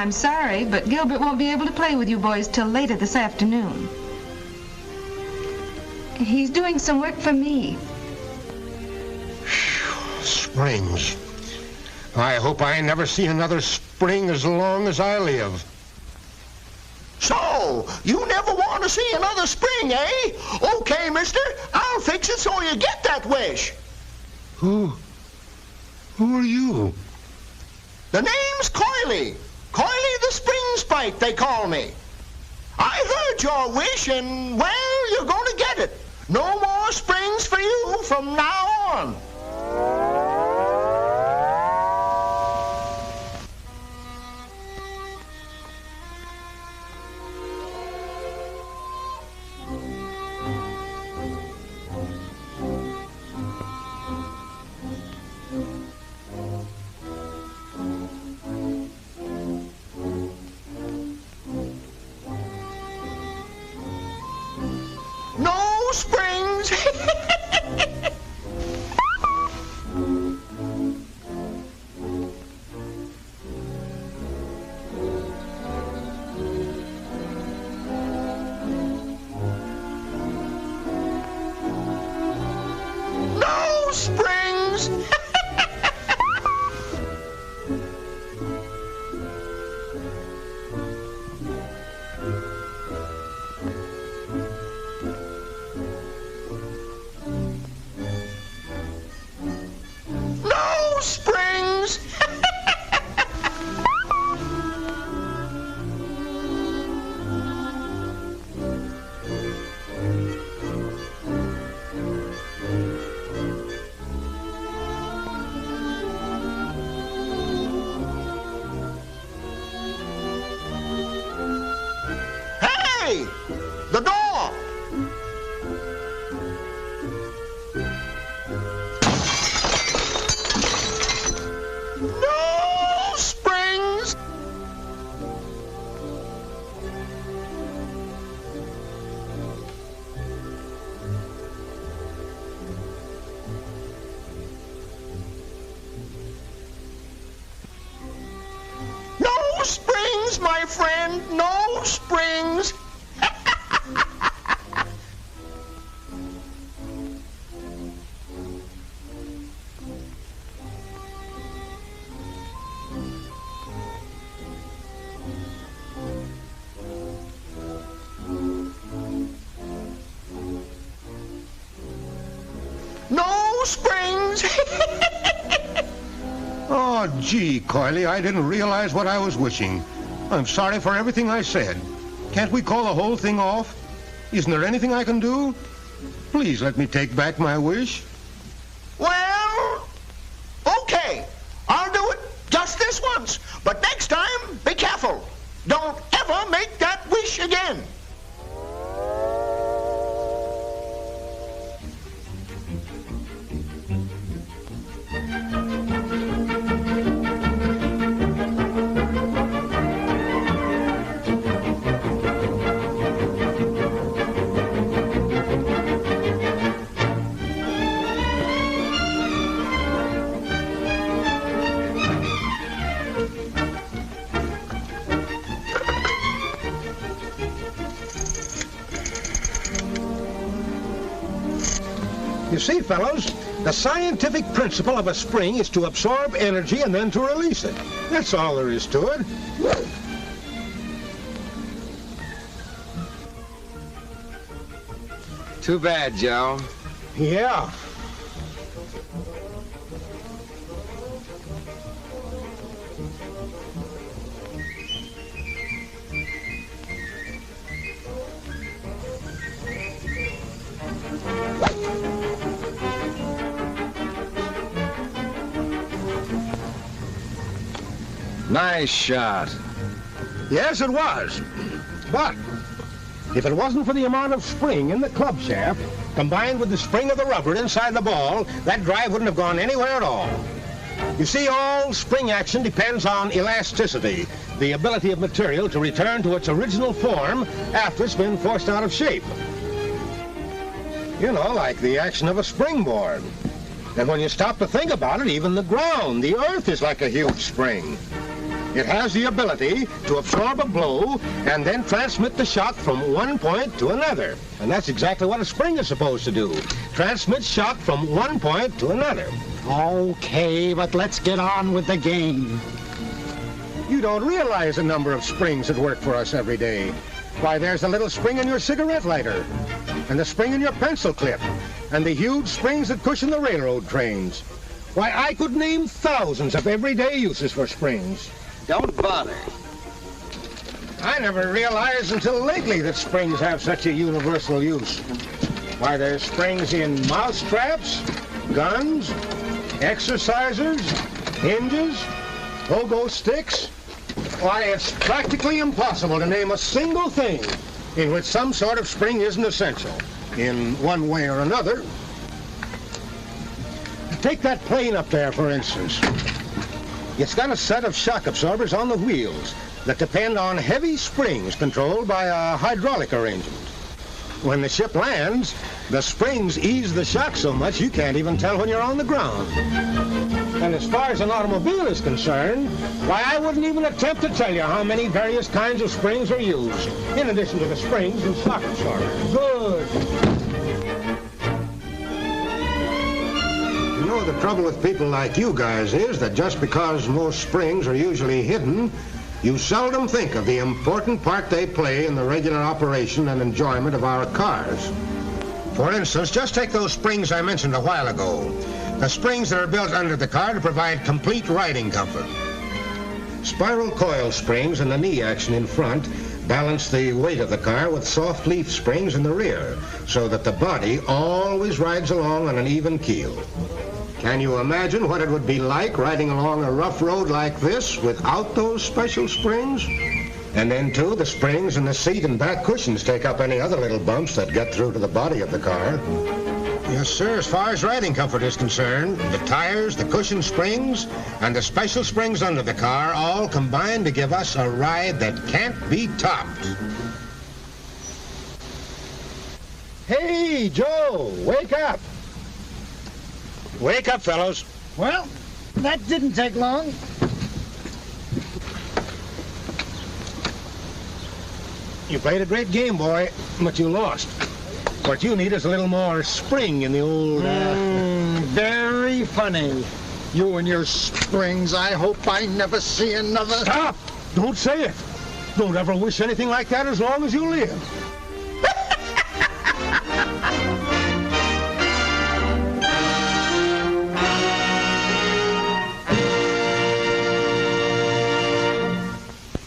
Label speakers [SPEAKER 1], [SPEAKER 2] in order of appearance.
[SPEAKER 1] I'm sorry, but Gilbert won't be able to play with you boys till later this afternoon. He's doing some work for me.
[SPEAKER 2] Springs. I hope I never see another spring as long as I live.
[SPEAKER 3] So, you never want to see another spring, eh? Okay, mister, I'll fix it so you get that wish.
[SPEAKER 2] Who are you?
[SPEAKER 3] The name's Coily. Coily the Spring Sprite, they call me. I heard your wish, and, well, you're going to get it. No more springs for you from now on. No springs. No springs. No springs. Hey, the door. No springs. No springs, my friend. No springs. No springs.
[SPEAKER 2] Oh, gee, Coily, I didn't realize what I was wishing. I'm sorry for everything I said. Can't we call the whole thing off? Isn't there anything I can do? Please let me take back my wish.
[SPEAKER 3] Well, okay. I'll do it just this once. But next time, be careful. Don't ever make that wish again.
[SPEAKER 2] You see, fellows, the scientific principle of a spring is to absorb energy and then to release it. That's all there is to it.
[SPEAKER 4] Too bad, Joe.
[SPEAKER 2] Yeah.
[SPEAKER 4] Nice shot.
[SPEAKER 2] Yes, it was. But if it wasn't for the amount of spring in the club shaft, combined with the spring of the rubber inside the ball, that drive wouldn't have gone anywhere at all. You see, all spring action depends on elasticity, the ability of material to return to its original form after it's been forced out of shape. You know, like the action of a springboard. And when you stop to think about it, even the ground, the earth, is like a huge spring. It has the ability to absorb a blow and then transmit the shock from one point to another. And that's exactly what a spring is supposed to do. Transmit shock from one point to another.
[SPEAKER 5] Okay, but let's get on with the game.
[SPEAKER 2] You don't realize the number of springs that work for us every day. Why, there's a little spring in your cigarette lighter, and the spring in your pencil clip, and the huge springs that cushion the railroad trains. Why, I could name thousands of everyday uses for springs.
[SPEAKER 4] Don't bother.
[SPEAKER 2] I never realized until lately that springs have such a universal use. Why, there's springs in mouse traps, guns, exercisers, hinges, pogo sticks. Why, it's practically impossible to name a single thing in which some sort of spring isn't essential, in one way or another. Take that plane up there, for instance. It's got a set of shock absorbers on the wheels that depend on heavy springs controlled by a hydraulic arrangement. When the ship lands, the springs ease the shock so much you can't even tell when you're on the ground. And as far as an automobile is concerned, why, I wouldn't even attempt to tell you how many various kinds of springs are used, in addition to the springs and shock absorbers. Good. You know, the trouble with people like you guys is that just because most springs are usually hidden, you seldom think of the important part they play in the regular operation and enjoyment of our cars. For instance, just take those springs I mentioned a while ago. The springs that are built under the car to provide complete riding comfort. Spiral coil springs in the knee action in front balance the weight of the car with soft leaf springs in the rear, so that the body always rides along on an even keel. Can you imagine what it would be like riding along a rough road like this without those special springs? And then, too, the springs in the seat and back cushions take up any other little bumps that get through to the body of the car. Yes, sir, as far as riding comfort is concerned, the tires, the cushion springs, and the special springs under the car all combine to give us a ride that can't be topped. Hey, Joe, wake up. Wake up, fellows.
[SPEAKER 5] Well, that didn't take long.
[SPEAKER 2] You played a great game, boy, but you lost. What you need is a little more spring in the old...
[SPEAKER 5] Very funny. You and your springs. I hope I never see another...
[SPEAKER 2] Stop! Don't say it. Don't ever wish anything like that as long as you live.